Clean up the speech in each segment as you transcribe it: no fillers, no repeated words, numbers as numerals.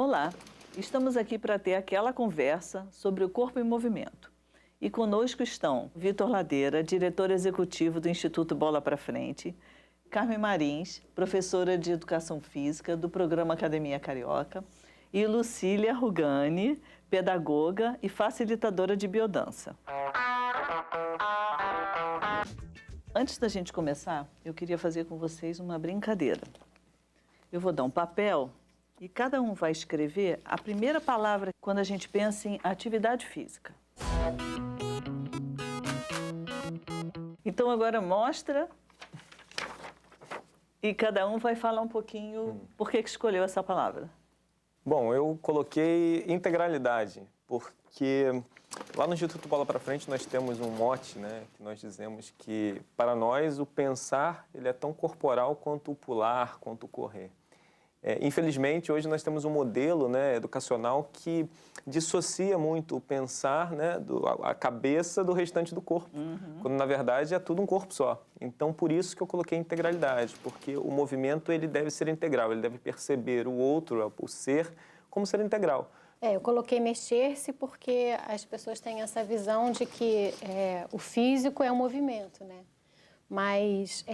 Olá, estamos aqui para ter aquela conversa sobre o corpo em movimento. E conosco estão Vitor Ladeira, diretor executivo do Instituto Bola para Frente, Carmen Marins, professora de Educação Física do programa Academia Carioca, e Lucília Rugani, pedagoga e facilitadora de biodança. Antes da gente começar, eu queria fazer com vocês uma brincadeira. Eu vou dar um papel e cada um vai escrever a primeira palavra quando a gente pensa em atividade física. Então agora mostra e cada um vai falar um pouquinho por que escolheu essa palavra. Bom, eu coloquei integralidade, porque lá no Instituto Bola para Frente nós temos um mote, né, que nós dizemos que para nós o pensar ele é tão corporal quanto o pular, quanto o correr. Infelizmente, hoje nós temos um modelo, né, educacional que dissocia muito o pensar, né, a cabeça do restante do corpo, quando na verdade é tudo um corpo só. Então, por isso que eu coloquei integralidade, porque o movimento ele deve ser integral, ele deve perceber o outro, o ser, como ser integral. Eu coloquei mexer-se porque as pessoas têm essa visão de que o físico é um movimento, né? Mas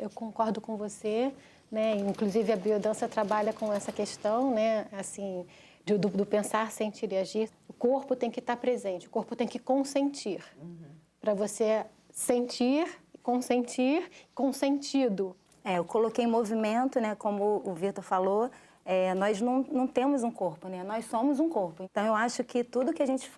eu concordo com você, né? Inclusive a biodança trabalha com essa questão, né? Assim, do pensar, sentir e agir. O corpo tem que estar presente, o corpo tem que consentir. Para você sentir, consentir, com sentido. Eu coloquei movimento, né? Como o Vitor falou. Nós não temos um corpo, né? Nós somos um corpo. Então, eu acho que tudo que a gente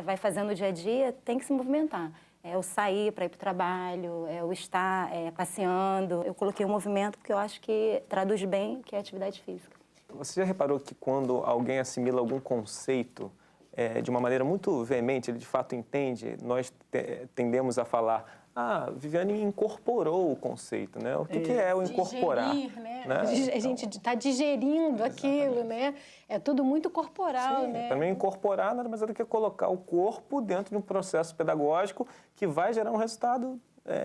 vai fazendo no dia a dia tem que se movimentar. O sair para ir para o trabalho, o estar passeando. Eu coloquei o movimento porque eu acho que traduz bem o que é atividade física. Você já reparou que quando alguém assimila algum conceito de uma maneira muito veemente, ele de fato entende, nós tendemos a falar... Viviane incorporou o conceito, né? O que é o incorporar? Digerir, né? A gente está digerindo aquilo, né? É tudo muito corporal, Sim, né? Para mim, incorporar nada mais é do que colocar o corpo dentro de um processo pedagógico que vai gerar um resultado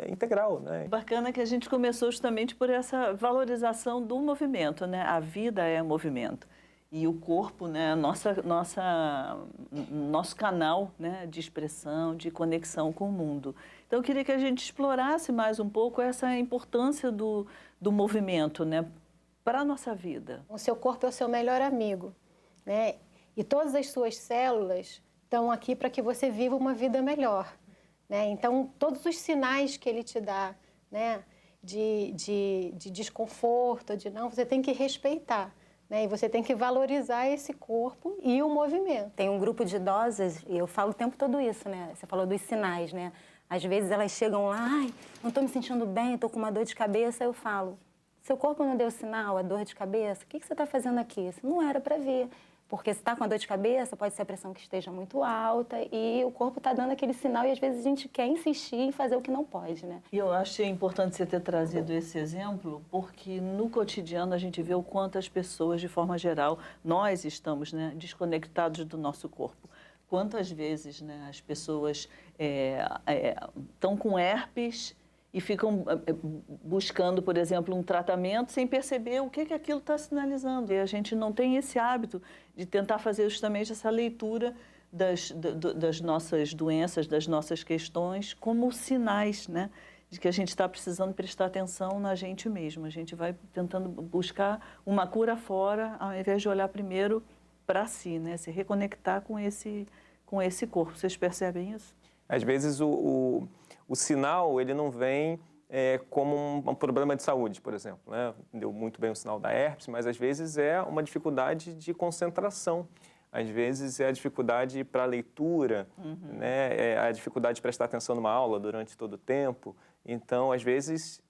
integral, né? Bacana que a gente começou justamente por essa valorização do movimento, né? A vida é movimento. E o corpo, né, nosso canal, né, de expressão, de conexão com o mundo. Então, eu queria que a gente explorasse mais um pouco essa importância do movimento, né, para a nossa vida. O seu corpo é o seu melhor amigo, né? E todas as suas células estão aqui para que você viva uma vida melhor, né? Então, todos os sinais que ele te dá, né, de desconforto, você tem que respeitar. E você tem que valorizar esse corpo e o movimento. Tem um grupo de idosas, e eu falo o tempo todo isso, né? Você falou dos sinais, né? Às vezes elas chegam lá, não estou me sentindo bem, estou com uma dor de cabeça. Eu falo, seu corpo não deu sinal, a dor de cabeça? O que você está fazendo aqui? Isso não era para vir. Porque se está com a dor de cabeça, pode ser a pressão que esteja muito alta e o corpo está dando aquele sinal e às vezes a gente quer insistir em fazer o que não pode, né? E eu achei importante você ter trazido esse exemplo, porque no cotidiano a gente vê o quanto as pessoas, de forma geral, nós estamos, né, desconectados do nosso corpo. Quantas vezes, né, as pessoas estão com herpes e ficam buscando, por exemplo, um tratamento sem perceber o que aquilo está sinalizando. E a gente não tem esse hábito de tentar fazer justamente essa leitura das nossas doenças, das nossas questões, como sinais, né, de que a gente está precisando prestar atenção na gente mesmo. A gente vai tentando buscar uma cura fora, ao invés de olhar primeiro para si, né, se reconectar com esse corpo. Vocês percebem isso? Às vezes o sinal ele não vem como um problema de saúde, por exemplo, né? Deu muito bem o sinal da herpes, mas às vezes é uma dificuldade de concentração. Às vezes é a dificuldade para a leitura, né? É a dificuldade de prestar atenção numa aula durante todo o tempo. Então, às vezes,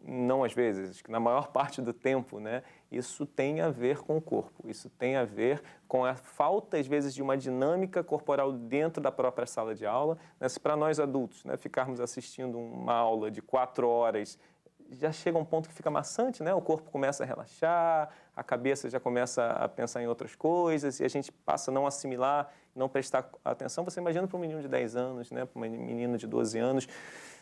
não às vezes, acho que na maior parte do tempo, né? Isso tem a ver com o corpo, isso tem a ver com a falta, às vezes, de uma dinâmica corporal dentro da própria sala de aula. Né? Se para nós adultos, né, ficarmos assistindo uma aula de 4 horas, já chega um ponto que fica maçante, né? O corpo começa a relaxar, a cabeça já começa a pensar em outras coisas e a gente passa a não assimilar, não prestar atenção. Você imagina para um menino de 10 anos, né? Para um menino de 12 anos,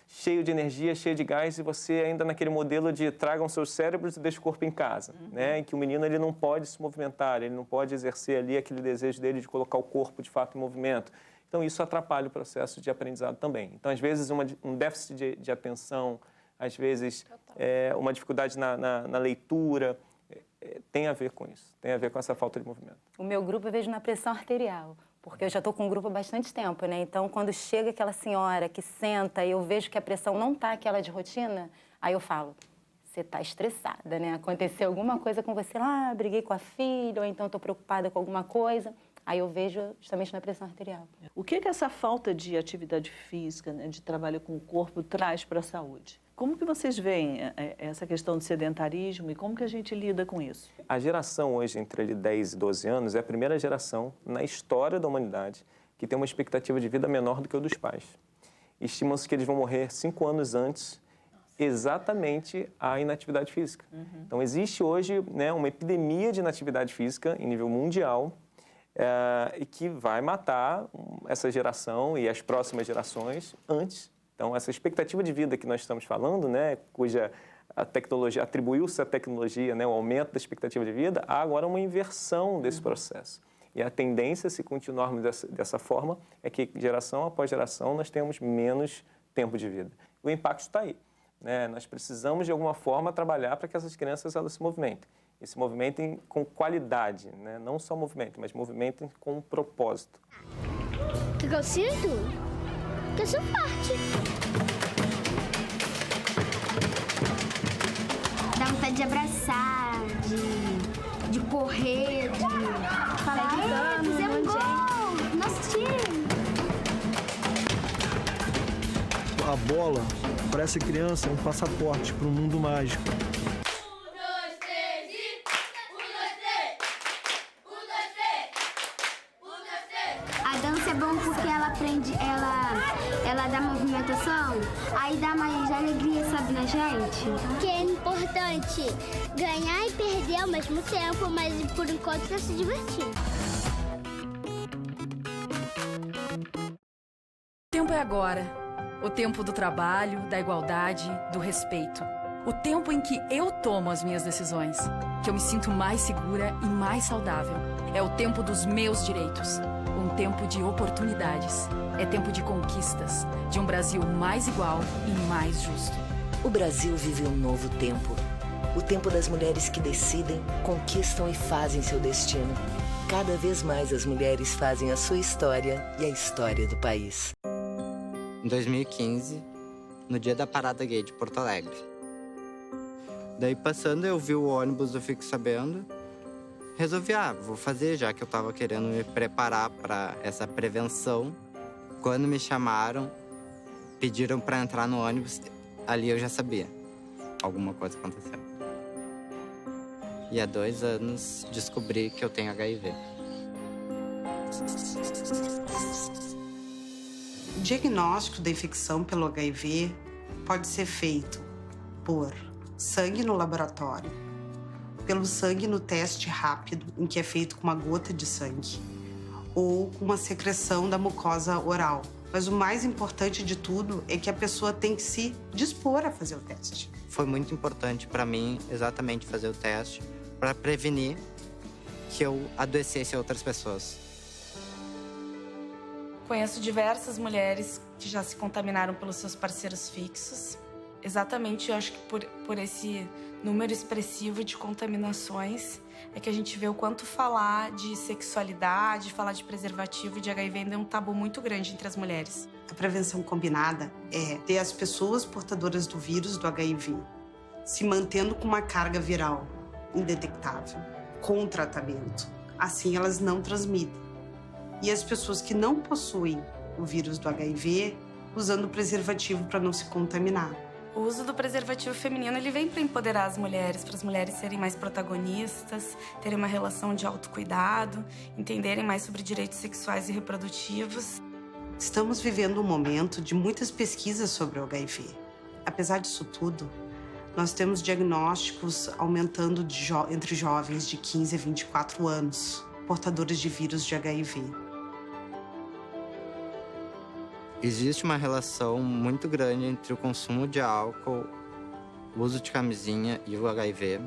cheio de energia, cheio de gás, e você ainda naquele modelo de tragam seus cérebros e deixa o corpo em casa, né? Em que o menino ele não pode se movimentar, ele não pode exercer ali aquele desejo dele de colocar o corpo de fato em movimento. Então isso atrapalha o processo de aprendizado também. Então às vezes um déficit de atenção, às vezes uma dificuldade na leitura, tem a ver com isso, tem a ver com essa falta de movimento. O meu grupo eu vejo na pressão arterial, porque eu já estou com um grupo há bastante tempo, né? Então, quando chega aquela senhora que senta e eu vejo que a pressão não está aquela de rotina, aí eu falo, você está estressada, né? Aconteceu alguma coisa com você lá, briguei com a filha, ou então estou preocupada com alguma coisa. Aí eu vejo justamente na pressão arterial. O que essa falta de atividade física, né, de trabalho com o corpo, traz para a saúde? Como que vocês veem essa questão do sedentarismo e como que a gente lida com isso? A geração hoje entre 10 e 12 anos é a primeira geração na história da humanidade que tem uma expectativa de vida menor do que o dos pais. Estima-se que eles vão morrer 5 anos antes, exatamente à inatividade física. Então, existe hoje, né, uma epidemia de inatividade física em nível mundial e que vai matar essa geração e as próximas gerações antes. Então, essa expectativa de vida que nós estamos falando, né, cuja a tecnologia, atribuiu-se à tecnologia, né, o aumento da expectativa de vida, há agora uma inversão desse processo. E a tendência, se continuarmos dessa forma, é que geração após geração nós temos menos tempo de vida. O impacto está aí, né? Nós precisamos, de alguma forma, trabalhar para que essas crianças elas se movimentem. E se movimentem com qualidade, né? Não só movimentem, mas movimentem com um propósito. O que eu sinto? Que eu sou forte. Dá vontade de abraçar, de correr, de falar, fizemos um gol, nosso time. A bola, para essa criança, é um passaporte para um mundo mágico. A dança é bom porque ela aprende, ela dá movimentação, aí dá mais alegria, sabe, na gente. Que é importante ganhar e perder ao mesmo tempo, mas por enquanto tá se divertindo. O tempo é agora. O tempo do trabalho, da igualdade, do respeito. O tempo em que eu tomo as minhas decisões, que eu me sinto mais segura e mais saudável. É o tempo dos meus direitos. Um tempo de oportunidades. É tempo de conquistas, de um Brasil mais igual e mais justo. O Brasil vive um novo tempo. O tempo das mulheres que decidem, conquistam e fazem seu destino. Cada vez mais as mulheres fazem a sua história e a história do país. Em 2015, no dia da Parada Gay de Porto Alegre. Daí passando eu vi o ônibus, eu fico sabendo. Resolvi, vou fazer, já que eu tava querendo me preparar para essa prevenção. Quando me chamaram, pediram para entrar no ônibus, ali eu já sabia. Alguma coisa aconteceu. E há 2 anos descobri que eu tenho HIV. O diagnóstico da infecção pelo HIV pode ser feito por sangue no laboratório, pelo sangue no teste rápido, em que é feito com uma gota de sangue, ou com uma secreção da mucosa oral. Mas o mais importante de tudo é que a pessoa tem que se dispor a fazer o teste. Foi muito importante para mim exatamente fazer o teste para prevenir que eu adoecesse outras pessoas. Conheço diversas mulheres que já se contaminaram pelos seus parceiros fixos. Exatamente, eu acho que por esse número expressivo de contaminações é que a gente vê o quanto falar de sexualidade, falar de preservativo e de HIV ainda é um tabu muito grande entre as mulheres. A prevenção combinada é ter as pessoas portadoras do vírus do HIV se mantendo com uma carga viral indetectável, com tratamento. Assim elas não transmitem. E as pessoas que não possuem o vírus do HIV usando o preservativo para não se contaminar. O uso do preservativo feminino ele vem para empoderar as mulheres, para as mulheres serem mais protagonistas, terem uma relação de autocuidado, entenderem mais sobre direitos sexuais e reprodutivos. Estamos vivendo um momento de muitas pesquisas sobre o HIV. Apesar disso tudo, nós temos diagnósticos aumentando entre jovens de 15 a 24 anos, portadores de vírus de HIV. Existe uma relação muito grande entre o consumo de álcool, o uso de camisinha e o HIV,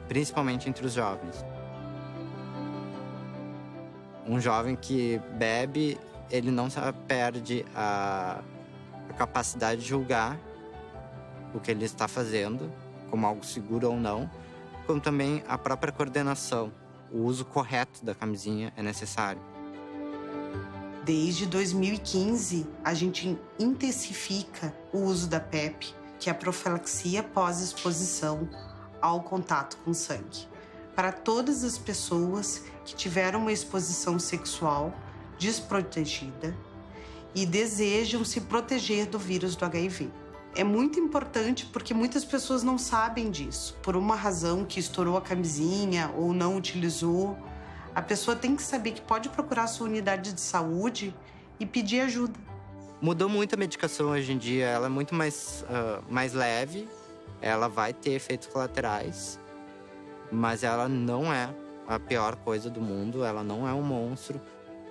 principalmente entre os jovens. Um jovem que bebe, ele não só perde a capacidade de julgar o que ele está fazendo, como algo seguro ou não, como também a própria coordenação. O uso correto da camisinha é necessário. Desde 2015, a gente intensifica o uso da PEP, que é a profilaxia pós-exposição ao contato com sangue, para todas as pessoas que tiveram uma exposição sexual desprotegida e desejam se proteger do vírus do HIV. É muito importante porque muitas pessoas não sabem disso. Por uma razão que estourou a camisinha ou não utilizou, a pessoa tem que saber que pode procurar a sua unidade de saúde e pedir ajuda. Mudou muito a medicação hoje em dia, ela é muito mais leve, ela vai ter efeitos colaterais, mas ela não é a pior coisa do mundo, ela não é um monstro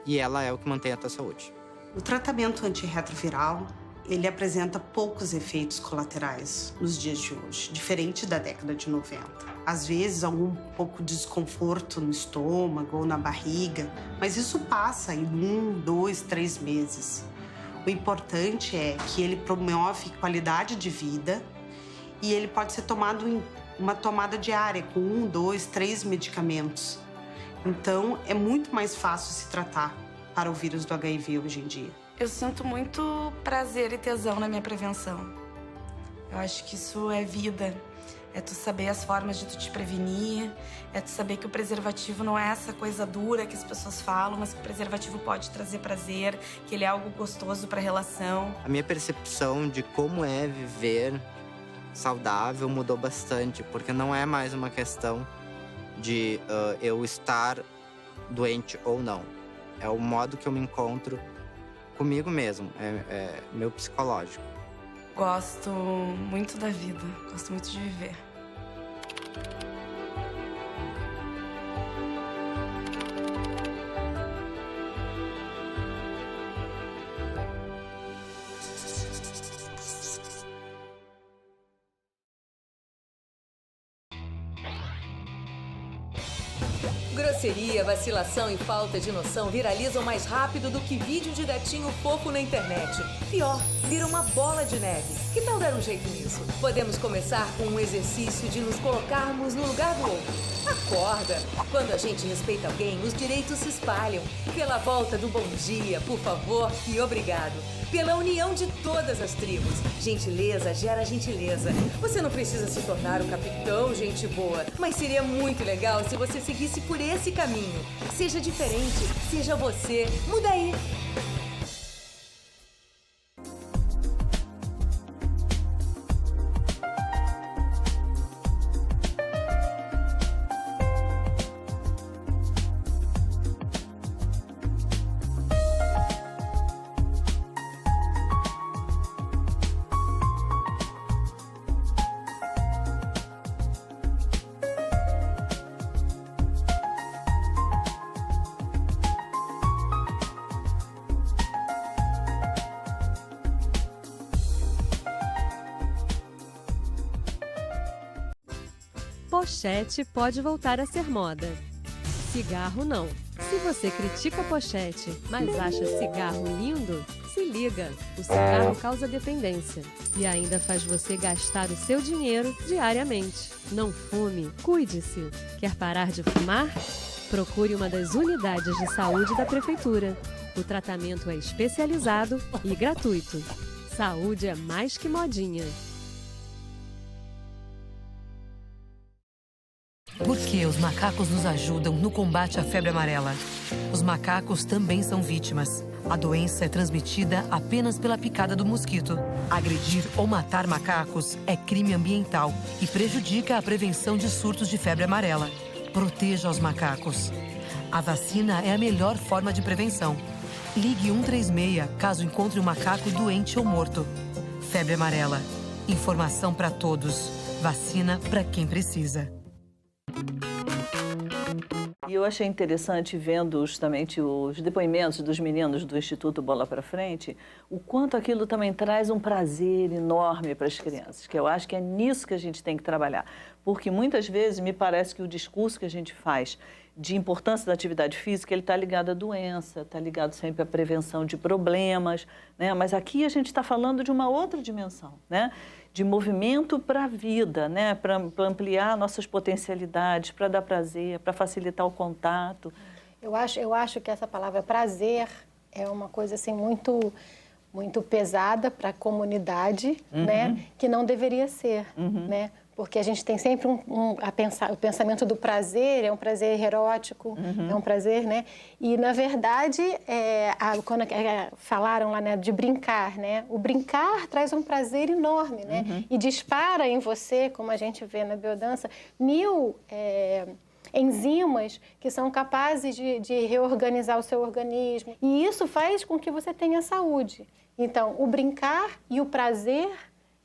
e ela é o que mantém a tua saúde. O tratamento antirretroviral, ele apresenta poucos efeitos colaterais nos dias de hoje, diferente da década de 90. Às vezes, algum pouco de desconforto no estômago ou na barriga, mas isso passa em 1, 2, 3 meses. O importante é que ele promove qualidade de vida e ele pode ser tomado em uma tomada diária, com 1, 2, 3 medicamentos. Então, é muito mais fácil se tratar para o vírus do HIV hoje em dia. Eu sinto muito prazer e tesão na minha prevenção. Eu acho que isso é vida. É tu saber as formas de tu te prevenir, é tu saber que o preservativo não é essa coisa dura que as pessoas falam, mas que o preservativo pode trazer prazer, que ele é algo gostoso para a relação. A minha percepção de como é viver saudável mudou bastante, porque não é mais uma questão de eu estar doente ou não. É o modo que eu me encontro comigo mesmo, é meu psicológico. Gosto muito da vida, gosto muito de viver. Grosseria, vacilação e falta de noção viralizam mais rápido do que vídeo de gatinho fofo na internet. Pior, vira uma bola de neve. Que tal dar um jeito nisso? Podemos começar com um exercício de nos colocarmos no lugar do outro. Acorda! Quando a gente respeita alguém, os direitos se espalham. Pela volta do bom dia, por favor e obrigado. Pela união de todas as tribos. Gentileza gera gentileza. Você não precisa se tornar o capitão gente boa, mas seria muito legal se você seguisse por esse caminho. Seja diferente, seja você. Muda aí! Pochete pode voltar a ser moda. Cigarro não. Se você critica a pochete, mas acha cigarro lindo, se liga. O cigarro causa dependência e ainda faz você gastar o seu dinheiro diariamente. Não fume, cuide-se. Quer parar de fumar? Procure uma das unidades de saúde da prefeitura. O tratamento é especializado e gratuito. Saúde é mais que modinha. Porque os macacos nos ajudam no combate à febre amarela. Os macacos também são vítimas. A doença é transmitida apenas pela picada do mosquito. Agredir ou matar macacos é crime ambiental e prejudica a prevenção de surtos de febre amarela. Proteja os macacos. A vacina é a melhor forma de prevenção. Ligue 136 caso encontre um macaco doente ou morto. Febre amarela. Informação para todos. Vacina para quem precisa. E eu achei interessante, vendo justamente os depoimentos dos meninos do Instituto Bola para Frente, o quanto aquilo também traz um prazer enorme para as crianças, que eu acho que é nisso que a gente tem que trabalhar. Porque muitas vezes me parece que o discurso que a gente faz de importância da atividade física, ele está ligado à doença, está ligado sempre à prevenção de problemas, né? Mas aqui a gente está falando de uma outra dimensão, né? De movimento para a vida, né? Para ampliar nossas potencialidades, para dar prazer, para facilitar o contato. Eu acho que essa palavra prazer é uma coisa assim muito pesada para a comunidade, né? Que não deveria ser, né? Porque a gente tem sempre o pensamento do prazer, é um prazer erótico, é um prazer, né? E, na verdade, quando falaram lá, né, de brincar, né? O brincar traz um prazer enorme, né? E dispara em você, como a gente vê na biodança, 1000 enzimas que são capazes de reorganizar o seu organismo. E isso faz com que você tenha saúde. Então, o brincar e o prazer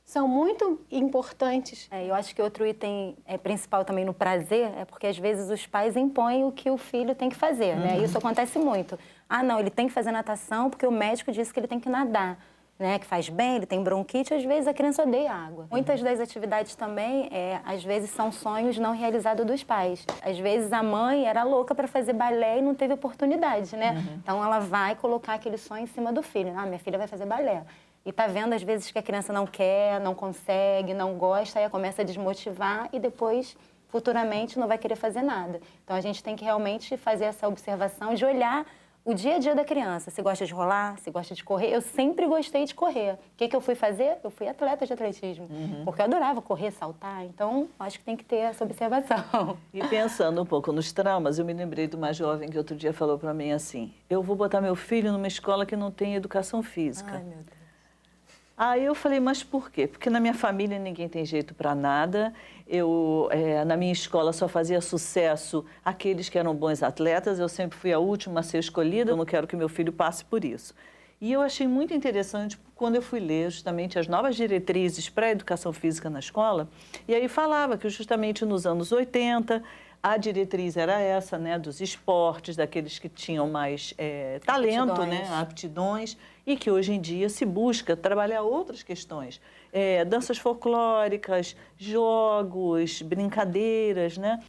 são muito importantes. Eu acho que outro item principal também no prazer é porque, às vezes, os pais impõem o que o filho tem que fazer, né? Isso acontece muito. Ah, não, ele tem que fazer natação porque o médico disse que ele tem que nadar, né? Que faz bem, ele tem bronquite, às vezes a criança odeia água. Muitas das atividades também, às vezes, são sonhos não realizados dos pais. Às vezes, a mãe era louca para fazer balé e não teve oportunidade, né? Então, ela vai colocar aquele sonho em cima do filho. Ah, minha filha vai fazer balé. E tá vendo, às vezes, que a criança não quer, não consegue, não gosta, aí começa a desmotivar e depois, futuramente, não vai querer fazer nada. Então, a gente tem que realmente fazer essa observação de olhar o dia a dia da criança. Se gosta de rolar, se gosta de correr. Eu sempre gostei de correr. O que eu fui fazer? Eu fui atleta de atletismo. Porque eu adorava correr, saltar. Então, acho que tem que ter essa observação. E pensando um pouco nos traumas, eu me lembrei de uma jovem que outro dia falou para mim assim: eu vou botar meu filho numa escola que não tem educação física. Ai, meu Deus. Aí eu falei, mas por quê? Porque na minha família ninguém tem jeito para nada. Na minha escola só fazia sucesso aqueles que eram bons atletas. Eu sempre fui a última a ser escolhida. Eu não quero que meu filho passe por isso. E eu achei muito interessante quando eu fui ler justamente as novas diretrizes para a educação física na escola. E aí falava que justamente nos anos 80... a diretriz era essa, né, dos esportes, daqueles que tinham mais talento, aptidões. Né, aptidões, e que hoje em dia se busca trabalhar outras questões. Danças folclóricas, jogos, brincadeiras, né?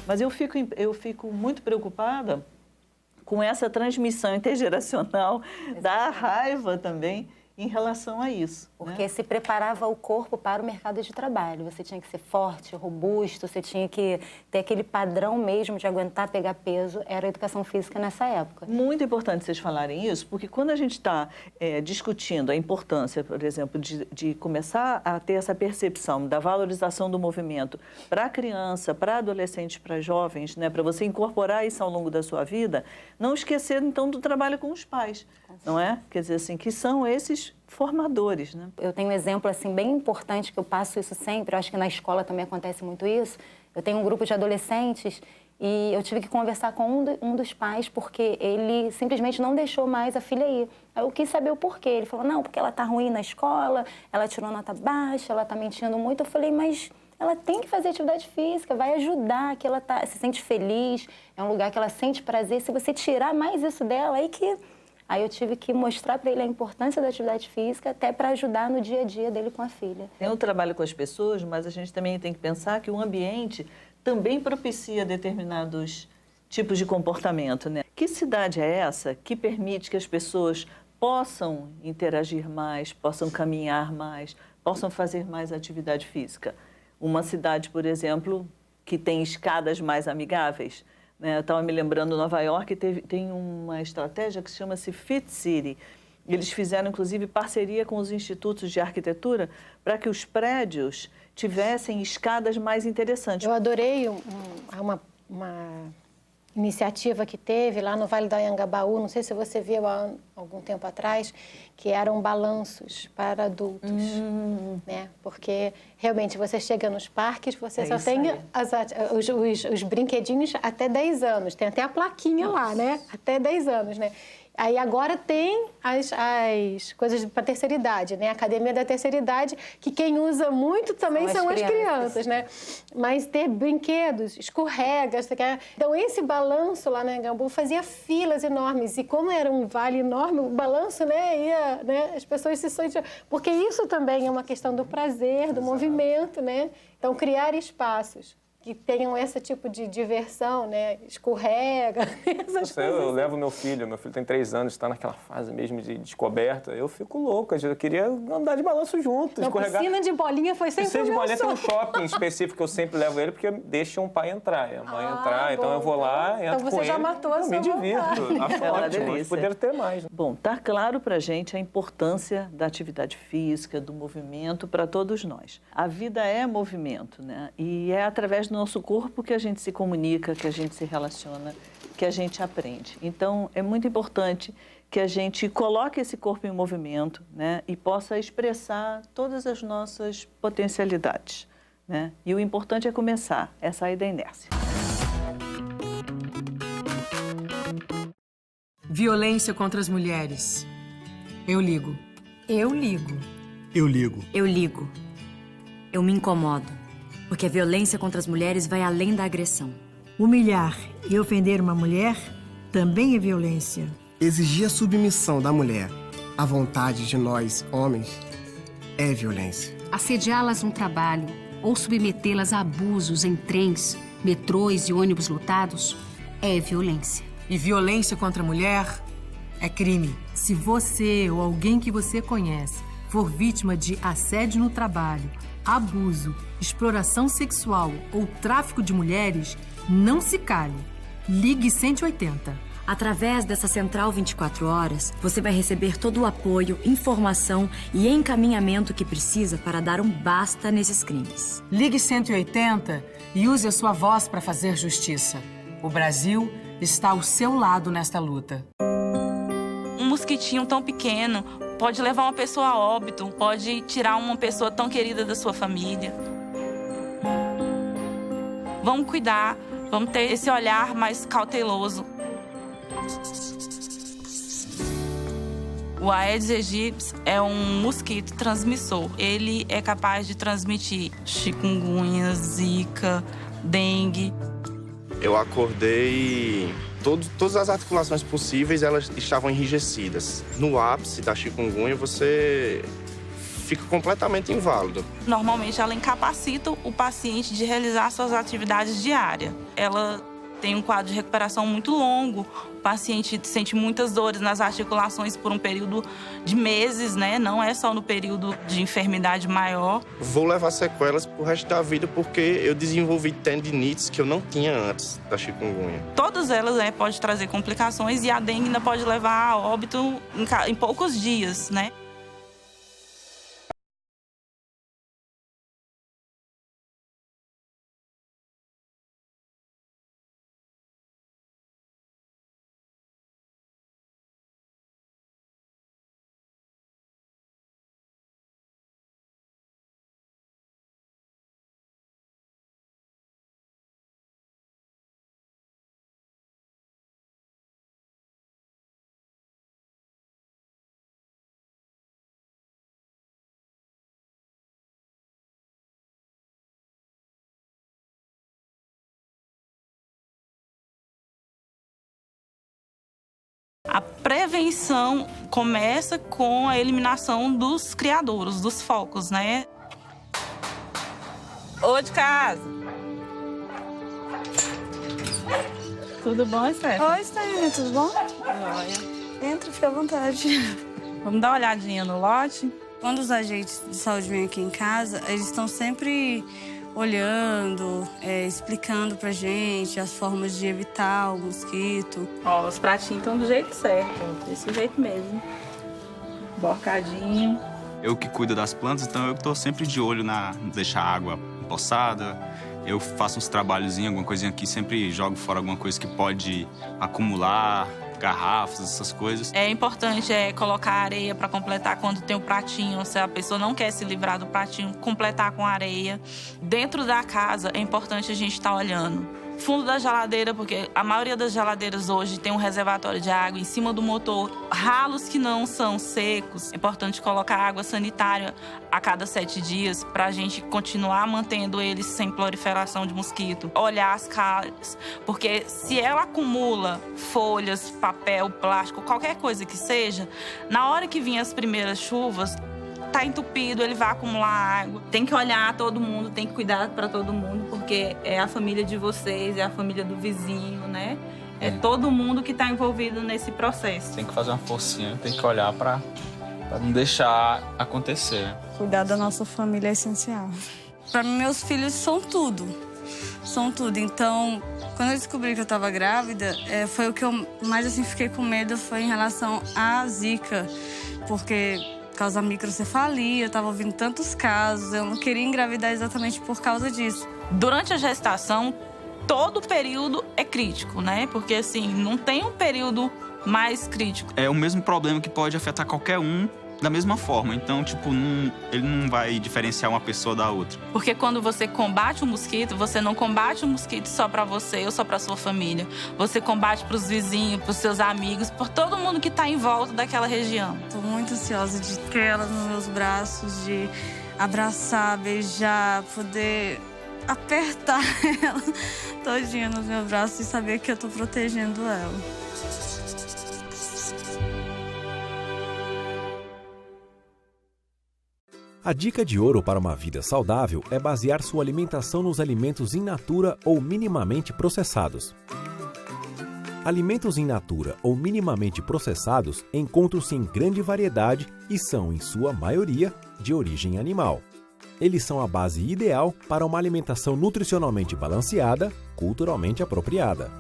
Mas eu fico muito preocupada com essa transmissão intergeracional da raiva também em relação a isso. Porque se preparava o corpo para o mercado de trabalho. Você tinha que ser forte, robusto, você tinha que ter aquele padrão mesmo de aguentar pegar peso. Era a educação física nessa época. Muito importante vocês falarem isso, porque quando a gente está discutindo a importância, por exemplo, de começar a ter essa percepção da valorização do movimento para a criança, para adolescentes, para jovens, né, para você incorporar isso ao longo da sua vida, não esquecer, então, do trabalho com os pais, não é? Quer dizer, assim, que são esses formadores, né? Eu tenho um exemplo, assim, bem importante, que eu passo isso sempre, eu acho que na escola também acontece muito isso. Eu tenho um grupo de adolescentes e eu tive que conversar com um dos pais porque ele simplesmente não deixou mais a filha ir. Aí eu quis saber o porquê. Ele falou, não, porque ela tá ruim na escola, ela tirou nota baixa, ela tá mentindo muito. Eu falei, mas ela tem que fazer atividade física, vai ajudar, que ela se sente feliz, é um lugar que ela sente prazer. Se você tirar mais isso dela, Aí eu tive que mostrar para ele a importância da atividade física até para ajudar no dia a dia dele com a filha. Tem o trabalho com as pessoas, mas a gente também tem que pensar que o ambiente também propicia determinados tipos de comportamento, né? Que cidade é essa que permite que as pessoas possam interagir mais, possam caminhar mais, possam fazer mais atividade física? Uma cidade, por exemplo, que tem escadas mais amigáveis. Eu estava me lembrando, Nova York tem uma estratégia que chama-se Fit City. Eles fizeram, inclusive, parceria com os institutos de arquitetura para que os prédios tivessem escadas mais interessantes. Eu adorei iniciativa que teve lá no Vale do Anhangabaú, não sei se você viu há algum tempo atrás, que eram balanços para adultos, né? Porque realmente você chega nos parques, você só tem os brinquedinhos até 10 anos, tem até a plaquinha lá, né? Até 10 anos, né? Aí agora tem as coisas para terceira idade, né? A Academia da Terceira Idade, que quem usa muito também são as crianças, né? Mas ter brinquedos, escorregas, então esse balanço lá na Anhangabaú fazia filas enormes. E como era um vale enorme, o balanço, né, as pessoas se sentiam... Porque isso também é uma questão do prazer, do movimento, né? Então, criar espaços que tenham esse tipo de diversão, né? Escorrega, essas coisas. Eu levo meu filho tem 3 anos, está naquela fase mesmo de descoberta. Eu fico louco, eu queria andar de balanço junto, escorregar. Piscina de bolinha foi sempre Piscina de bolinha tem um shopping específico que eu sempre levo ele, porque deixa um pai entrar, e a mãe entrar. Então eu vou lá, entro com ele. Então você já matou a sua vontade. Me divirto, acho ótimo, poderia ter mais. Bom, tá claro pra gente a importância da atividade física, do movimento para todos nós. A vida é movimento, né? E é através do nosso corpo que a gente se comunica, que a gente se relaciona, que a gente aprende. Então, é muito importante que a gente coloque esse corpo em movimento, né, e possa expressar todas as nossas potencialidades, né? E o importante é começar, é sair da inércia. Violência contra as mulheres. Eu ligo. Eu ligo. Eu ligo. Eu ligo. Eu me incomodo. Porque a violência contra as mulheres vai além da agressão. Humilhar e ofender uma mulher também é violência. Exigir a submissão da mulher à vontade de nós, homens, é violência. Assediá-las no trabalho ou submetê-las a abusos em trens, metrôs e ônibus lotados é violência. E violência contra a mulher é crime. Se você ou alguém que você conhece for vítima de assédio no trabalho, abuso, exploração sexual ou tráfico de mulheres, não se cale. Ligue 180. Através dessa Central 24 Horas, você vai receber todo o apoio, informação e encaminhamento que precisa para dar um basta nesses crimes. Ligue 180 e use a sua voz para fazer justiça. O Brasil está ao seu lado nesta luta. Um mosquitinho tão pequeno pode levar uma pessoa a óbito, pode tirar uma pessoa tão querida da sua família. Vamos cuidar, vamos ter esse olhar mais cauteloso. O Aedes aegypti é um mosquito transmissor. Ele é capaz de transmitir chikungunya, zika, dengue. Eu acordei... Todas as articulações possíveis, elas estavam enrijecidas. No ápice da chikungunya, você fica completamente inválido. Normalmente, ela incapacita o paciente de realizar suas atividades diárias. Ela tem um quadro de recuperação muito longo. O paciente sente muitas dores nas articulações por um período de meses, né? Não é só no período de enfermidade maior. Vou levar sequelas pro resto da vida porque eu desenvolvi tendinites que eu não tinha antes da chikungunya. Todas elas podem trazer complicações e a dengue ainda pode levar a óbito em poucos dias, né? A prevenção começa com a eliminação dos criadouros, dos focos, né? Ô, de casa! Tudo bom, Esther? Oi, Esther, tudo bom? Olha. Entra, fica à vontade. Vamos dar uma olhadinha no lote? Quando os agentes de saúde vêm aqui em casa, eles estão sempre olhando, explicando pra gente as formas de evitar o mosquito. Ó, os pratinhos estão do jeito certo, desse jeito mesmo. Borcadinho. Eu que cuido das plantas, então eu estou sempre de olho na deixar a água empoçada, Eu faço uns trabalhozinhos, alguma coisinha aqui, sempre jogo fora alguma coisa que pode acumular, garrafas, essas coisas. É importante colocar areia para completar quando tem o pratinho. Se a pessoa não quer se livrar do pratinho, completar com areia. Dentro da casa é importante a gente estar olhando. Fundo da geladeira, porque a maioria das geladeiras hoje tem um reservatório de água em cima do motor. Ralos que não são secos, é importante colocar água sanitária a cada 7 dias para a gente continuar mantendo eles sem proliferação de mosquito. Olhar as calhas, porque se ela acumula folhas, papel, plástico, qualquer coisa que seja, na hora que vir as primeiras chuvas, tá entupido, ele vai acumular água. Tem que olhar todo mundo, tem que cuidar para todo mundo, porque é a família de vocês, é a família do vizinho, né? É todo mundo que está envolvido nesse processo. Tem que fazer uma forcinha, tem que olhar para não deixar acontecer. Cuidar da nossa família é essencial. Para mim, meus filhos são tudo. São tudo. Então, quando eu descobri que eu estava grávida, foi o que eu mais assim, fiquei com medo, foi em relação à Zika. Porque causa microcefalia, eu estava ouvindo tantos casos, eu não queria engravidar exatamente por causa disso. Durante a gestação, todo período é crítico, né? Porque, assim, não tem um período mais crítico. É o mesmo problema que pode afetar qualquer um da mesma forma. Então, tipo, ele não vai diferenciar uma pessoa da outra. Porque quando você combate o mosquito, você não combate o mosquito só para você ou só para sua família. Você combate para os vizinhos, para os seus amigos, por todo mundo que está em volta daquela região. Estou muito ansiosa de ter ela nos meus braços, de abraçar, beijar, poder apertar ela todinha nos meus braços e saber que eu estou protegendo ela. A dica de ouro para uma vida saudável é basear sua alimentação nos alimentos in natura ou minimamente processados. Alimentos in natura ou minimamente processados encontram-se em grande variedade e são, em sua maioria, de origem animal. Eles são a base ideal para uma alimentação nutricionalmente balanceada, culturalmente apropriada.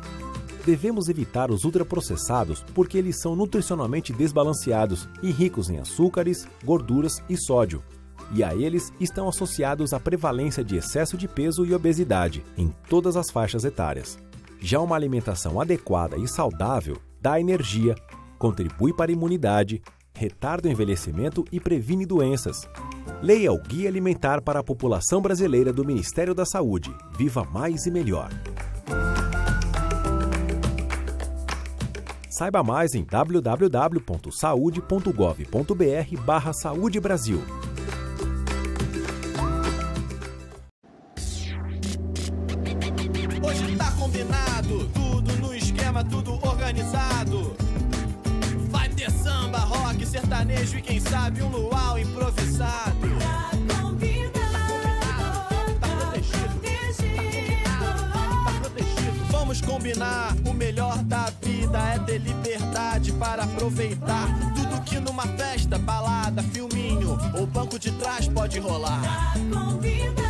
Devemos evitar os ultraprocessados porque eles são nutricionalmente desbalanceados e ricos em açúcares, gorduras e sódio. E a eles estão associados a prevalência de excesso de peso e obesidade em todas as faixas etárias. Já uma alimentação adequada e saudável dá energia, contribui para a imunidade, retarda o envelhecimento e previne doenças. Leia o Guia Alimentar para a População Brasileira do Ministério da Saúde. Viva mais e melhor. Saiba mais em www.saude.gov.br/saudebrasil. Hoje tá combinado, tudo no esquema, tudo organizado. Vai ter samba, rock, sertanejo e quem sabe um luau improvisado. Tá combinado, tá protegido. Vamos combinar, o melhor da vida é ter liberdade para aproveitar tudo que numa festa, balada, filminho ou banco de trás pode rolar. Tá combinado.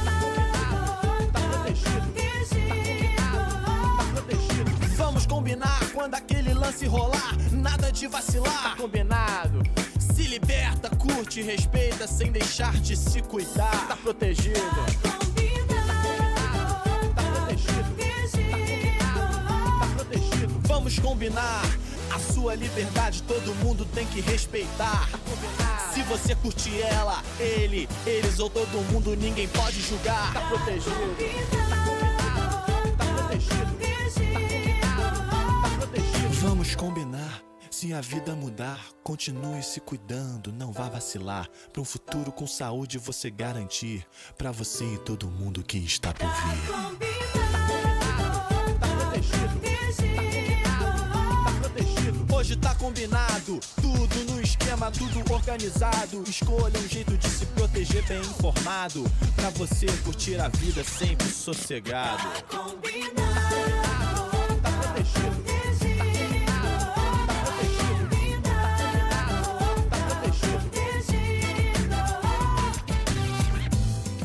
Vamos combinar quando aquele lance rolar, nada de vacilar. Tá combinado. Se liberta, curte, respeita, sem deixar de se cuidar. Tá protegido. Tá protegido. Vamos combinar. A sua liberdade todo mundo tem que respeitar. Tá se você curte ela, eles ou todo mundo, ninguém pode julgar. Tá protegido. Vamos combinar, se a vida mudar, continue se cuidando, não vá vacilar. Para um futuro com saúde você garantir, para você e todo mundo que está por vir. Tá protegido. Hoje tá combinado, tudo no esquema, tudo organizado. Escolha um jeito de se proteger bem informado, para você curtir a vida sempre sossegado. Tá combinado. Tá protegido.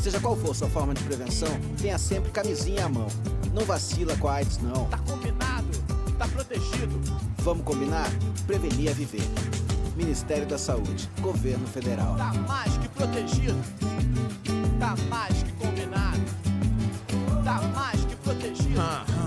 Seja qual for sua forma de prevenção, tenha sempre camisinha à mão. Não vacila com a AIDS, não. Tá combinado, tá protegido. Vamos combinar? Prevenir é viver. Ministério da Saúde, Governo Federal. Tá mais que protegido. Tá mais que combinado. tá mais que protegido.